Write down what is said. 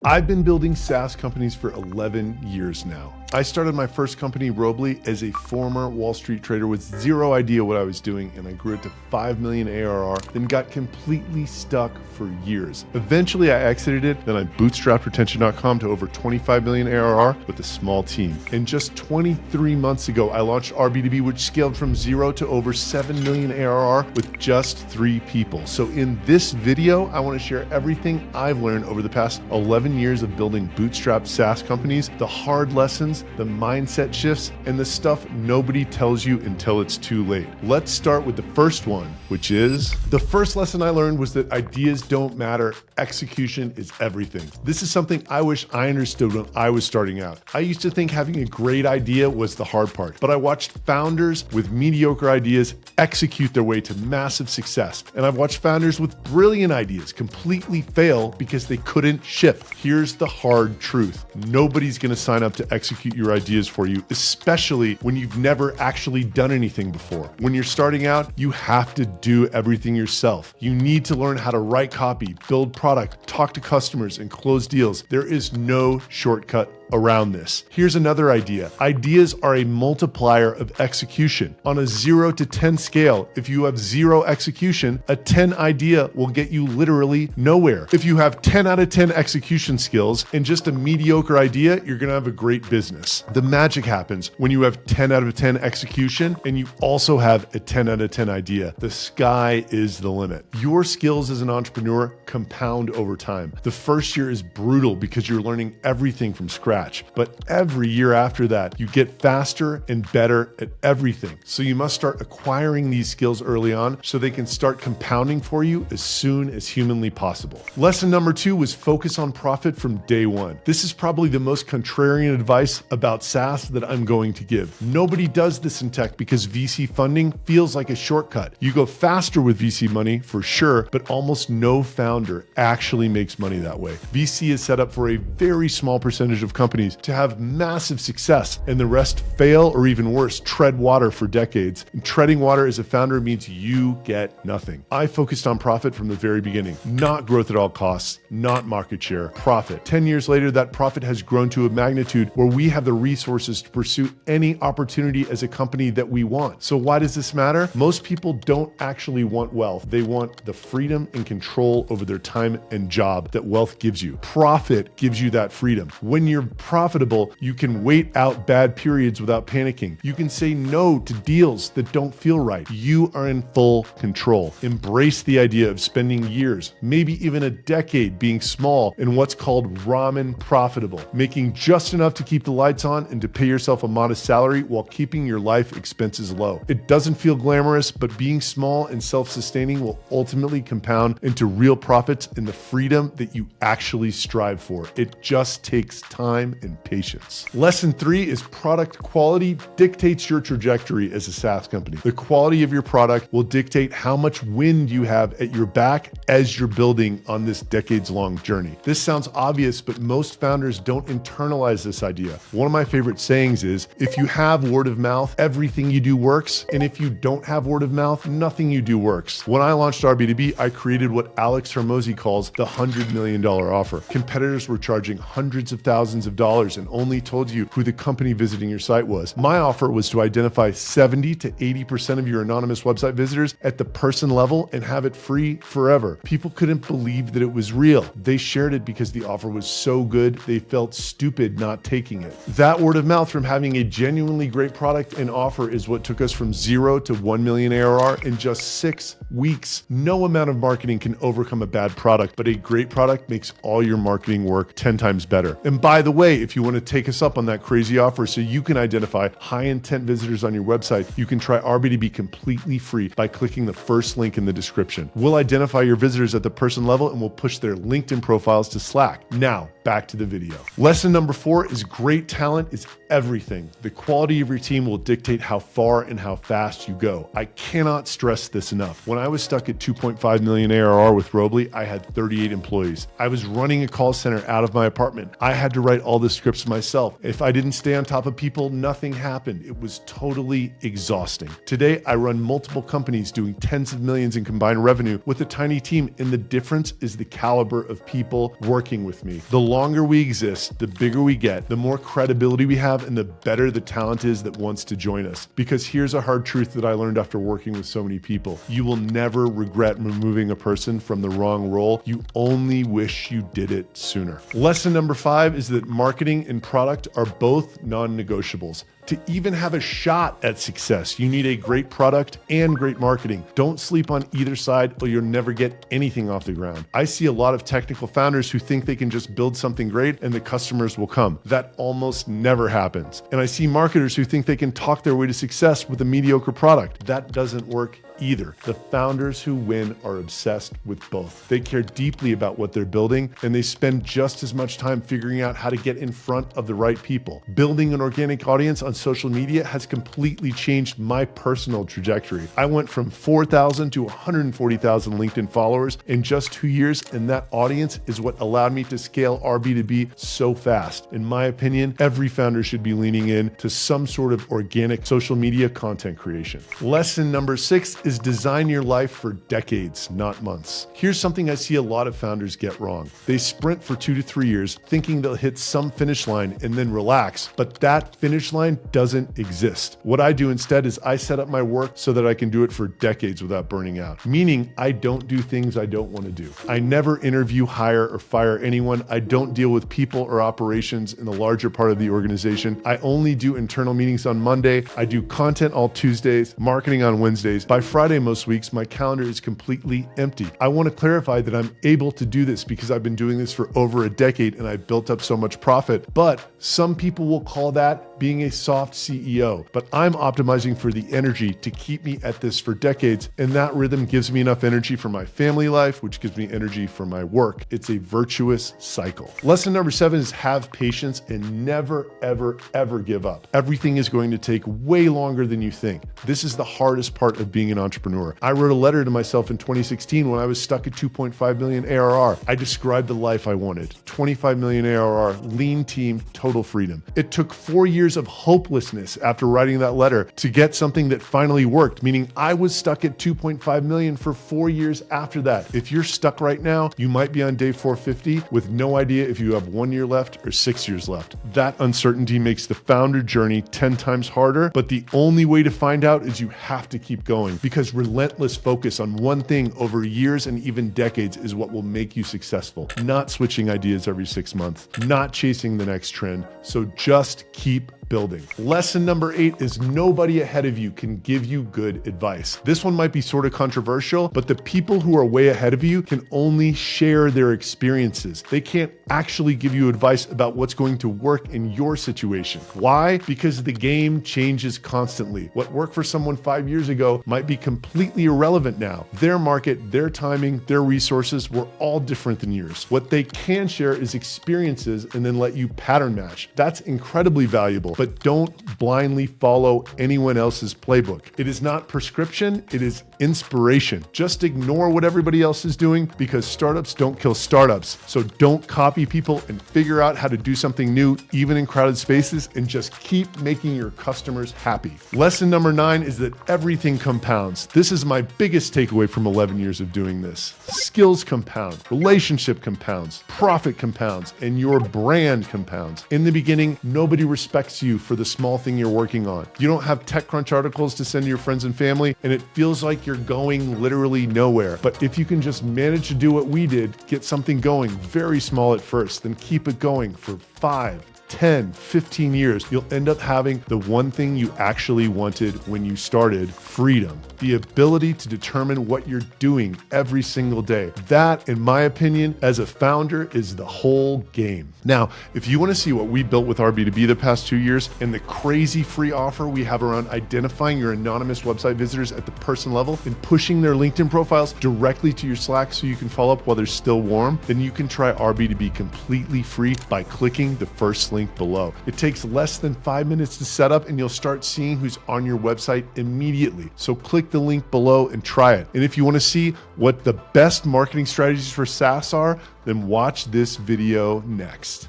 I've been building SaaS companies for 11 years now. I started my first company, Robly, as a former Wall Street trader with zero idea what I was doing, and I grew it to 5 million ARR, then got completely stuck for years. Eventually, I exited it, then I bootstrapped Retention.com to over 25 million ARR with a small team. And just 23 months ago, I launched RB2B, which scaled from 0 to over 7 million ARR with just 3 people. So in this video, I want to share everything I've learned over the past 11 years of building bootstrap SaaS companies, the hard lessons, the mindset shifts, and the stuff nobody tells you until it's too late. Let's start with the first one, which is the first lesson I learned was that ideas don't matter. Execution is everything. This is something I wish I understood when I was starting out. I used to think having a great idea was the hard part, but I watched founders with mediocre ideas execute their way to massive success. And I've watched founders with brilliant ideas completely fail because they couldn't ship. Here's the hard truth. Nobody's going to sign up to execute your ideas for you, especially when you've never actually done anything before. When you're starting out, you have to do everything yourself. You need to learn how to write copy, build product, talk to customers, and close deals. There is no shortcut around this. Here's another idea. Ideas are a multiplier of execution. On a 0 to 10 scale, if you have 0 execution, a 10 idea will get you literally nowhere. If you have 10 out of 10 execution skills and just a mediocre idea, you're gonna have a great business. The magic happens when you have 10 out of 10 execution and you also have a 10 out of 10 idea. The sky is the limit. Your skills as an entrepreneur compound over time. The first year is brutal because you're learning everything from scratch. But every year after that, you get faster and better at everything. So you must start acquiring these skills early on so they can start compounding for you as soon as humanly possible. Lesson number 2 was focus on profit from day one. This is probably the most contrarian advice about SaaS that I'm going to give. Nobody does this in tech because VC funding feels like a shortcut. You go faster with VC money for sure, but almost no founder actually makes money that way. VC is set up for a very small percentage of companies to have massive success, and the rest fail or even worse, tread water for decades. And treading water as a founder means you get nothing. I focused on profit from the very beginning, not growth at all costs, not market share, profit. 10 years later, that profit has grown to a magnitude where we have the resources to pursue any opportunity as a company that we want. So why does this matter? Most people don't actually want wealth. They want the freedom and control over their time and job that wealth gives you. Profit gives you that freedom. When you're profitable, you can wait out bad periods without panicking. You can say no to deals that don't feel right. You are in full control. Embrace the idea of spending years, maybe even a decade, being small in what's called ramen profitable, making just enough to keep the lights on and to pay yourself a modest salary while keeping your life expenses low. It doesn't feel glamorous, but being small and self-sustaining will ultimately compound into real profits and the freedom that you actually strive for. It just takes time and patience. Lesson 3 is product quality dictates your trajectory as a SaaS company. The quality of your product will dictate how much wind you have at your back as you're building on this decades-long journey. This sounds obvious, but most founders don't internalize this idea. One of my favorite sayings is, if you have word of mouth, everything you do works. And if you don't have word of mouth, nothing you do works. When I launched RB2B, I created what Alex Hermosi calls the $100 million offer. Competitors were charging hundreds of thousands of dollars and only told you who the company visiting your site was. My offer was to identify 70 to 80% of your anonymous website visitors at the person level and have it free forever. People couldn't believe that it was real. They shared it because the offer was so good, they felt stupid not taking it. That word of mouth from having a genuinely great product and offer is what took us from 0 to 1 million ARR in just 6 weeks. No amount of marketing can overcome a bad product, but a great product makes all your marketing work 10 times better. And by the way, if you want to take us up on that crazy offer so you can identify high intent visitors on your website, you can try RB2B completely free by clicking the first link in the description. We'll identify your visitors at the person level and we'll push their LinkedIn profiles to Slack. Now, back to the video. Lesson number 4 is great talent is everything. The quality of your team will dictate how far and how fast you go. I cannot stress this enough. When I was stuck at 2.5 million ARR with Robly, I had 38 employees. I was running a call center out of my apartment. I had to write all the scripts myself. If I didn't stay on top of people, nothing happened. It was totally exhausting. Today, I run multiple companies doing tens of millions in combined revenue with a tiny team, and the difference is the caliber of people working with me. The longer we exist, the bigger we get, the more credibility we have, and the better the talent is that wants to join us. Because here's a hard truth that I learned after working with so many people. You will never regret removing a person from the wrong role. You only wish you did it sooner. Lesson number 5 is that marketing and product are both non-negotiables. To even have a shot at success, you need a great product and great marketing. Don't sleep on either side or you'll never get anything off the ground. I see a lot of technical founders who think they can just build something great and the customers will come. That almost never happens. And I see marketers who think they can talk their way to success with a mediocre product. That doesn't work either. The founders who win are obsessed with both. They care deeply about what they're building, and they spend just as much time figuring out how to get in front of the right people. Building an organic audience on social media has completely changed my personal trajectory. I went from 4,000 to 140,000 LinkedIn followers in just 2 years, and that audience is what allowed me to scale our B2B so fast. In my opinion, every founder should be leaning in to some sort of organic social media content creation. Lesson number 6 is design your life for decades, not months. Here's something I see a lot of founders get wrong. They sprint for 2 to 3 years thinking they'll hit some finish line and then relax, but that finish line doesn't exist. What I do instead is I set up my work so that I can do it for decades without burning out, meaning I don't do things I don't want to do. I never interview, hire, or fire anyone. I don't deal with people or operations in the larger part of the organization. I only do internal meetings on Monday. I do content all Tuesdays, marketing on Wednesdays. By Friday most weeks, my calendar is completely empty. I want to clarify that I'm able to do this because I've been doing this for over a decade and I built up so much profit. But some people will call that being a soft CEO. But I'm optimizing for the energy to keep me at this for decades. And that rhythm gives me enough energy for my family life, which gives me energy for my work. It's a virtuous cycle. Lesson number 7 is have patience and never, ever, ever give up. Everything is going to take way longer than you think. This is the hardest part of being an entrepreneur. I wrote a letter to myself in 2016 when I was stuck at 2.5 million ARR. I described the life I wanted. 25 million ARR, lean team, total freedom. It took 4 years of hopelessness after writing that letter to get something that finally worked, meaning I was stuck at 2.5 million for 4 years after that. If you're stuck right now, you might be on day 450 with no idea if you have 1 year left or 6 years left. That uncertainty makes the founder journey 10 times harder, but the only way to find out is you have to keep going, because relentless focus on one thing over years and even decades is what will make you successful. Not switching ideas every 6 months, not chasing the next trend. So just keep building. Lesson number 8 is nobody ahead of you can give you good advice. This one might be sort of controversial, but the people who are way ahead of you can only share their experiences. They can't actually give you advice about what's going to work in your situation. Why? Because the game changes constantly. What worked for someone 5 years ago might be completely irrelevant now. Their market, their timing, their resources were all different than yours. What they can share is experiences and then let you pattern match. That's incredibly valuable. But don't blindly follow anyone else's playbook. It is not prescription, it is inspiration. Just ignore what everybody else is doing, because startups don't kill startups. So don't copy people and figure out how to do something new, even in crowded spaces, and just keep making your customers happy. Lesson number 9 is that everything compounds. This is my biggest takeaway from 11 years of doing this. Skills compound, relationship compounds, profit compounds, and your brand compounds. In the beginning, nobody respects you for the small thing you're working on. You don't have TechCrunch articles to send to your friends and family, and it feels like you're going literally nowhere. But if you can just manage to do what we did, get something going very small at first, then keep it going for 5, 10, 15 years, you'll end up having the one thing you actually wanted when you started: freedom. The ability to determine what you're doing every single day. That, in my opinion, as a founder, is the whole game. Now, if you want to see what we built with our B2B the past 2 years and the crazy free offer we have around identifying your anonymous website visitors at the person level and pushing their LinkedIn profiles directly to your Slack so you can follow up while they're still warm, then you can try our B2B completely free by clicking the first link link below. It takes less than 5 minutes to set up and you'll start seeing who's on your website immediately. So click the link below and try it. And if you want to see what the best marketing strategies for SaaS are, then watch this video next.